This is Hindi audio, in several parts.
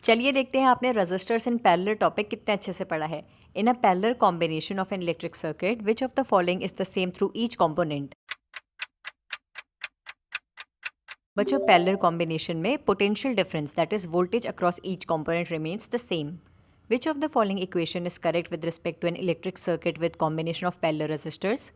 चलिए देखते हैं आपने रेजिस्टर्स इन पैरेलल टॉपिक कितने अच्छे से पढ़ा है। In a parallel combination of an electric circuit which of the following is the same through each component. बच्चों पैरेलल कॉम्बिनेशन में potential difference that is voltage across each component remains the same. Which of the following equation is correct with respect to an electric circuit with combination of parallel resistors.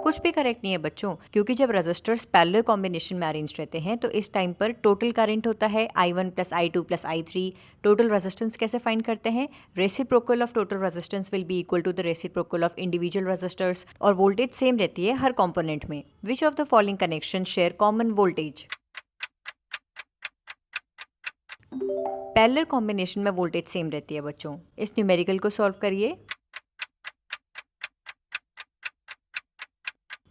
कुछ भी करेक्ट नहीं है बच्चों, क्योंकि जब रेजिस्टर्स पैरेलल कॉम्बिनेशन में अरेंज रहते हैं तो इस टाइम पर टोटल करंट होता है I1 plus I2 plus I3। Total resistance कैसे फाइंड करते हैं? Reciprocal of total resistance will be equal to the reciprocal of individual resistors, और वोल्टेज सेम रहती है हर कॉम्पोनेंट में। Which of the following connection share common voltage? Parallel combination में वोल्टेज सेम रहती है बच्चों। इस न्यूमेरिकल को सॉल्व करिए।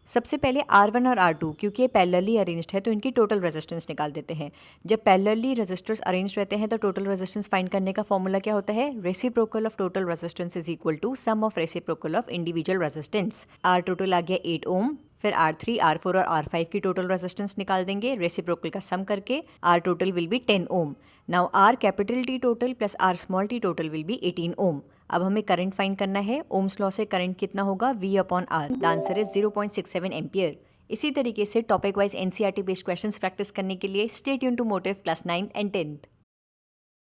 सबसे पहले R1 और R2 क्योंकि ये पैरेलली अरेंज्ड है तो इनकी टोटल रेजिस्टेंस निकाल देते हैं। जब पैरेलली रेजिस्टर्स अरेंज रहते हैं तो टोटल रेजिस्टेंस फाइंड करने का फॉर्मूला क्या होता है? Reciprocal of total resistance is equal to sum of reciprocal of individual resistance. R total आ गया 8 ओम, फिर R3, R4 और R5 की टोटल रेजिस्टेंस निकाल देंगे रेसिप्रोकल का सम करके। R total will be 10 ohm. Now R capital T total plus R small t total will be 18 ohm. अब हमें करंट फाइंड करना है। ओम्स लॉ से करंट कितना होगा? V upon R। The answer is 0.67 ampere. इसी तरीके से topic wise NCERT based questions practice करने के लिए stay tune to motive class 9th and 10th।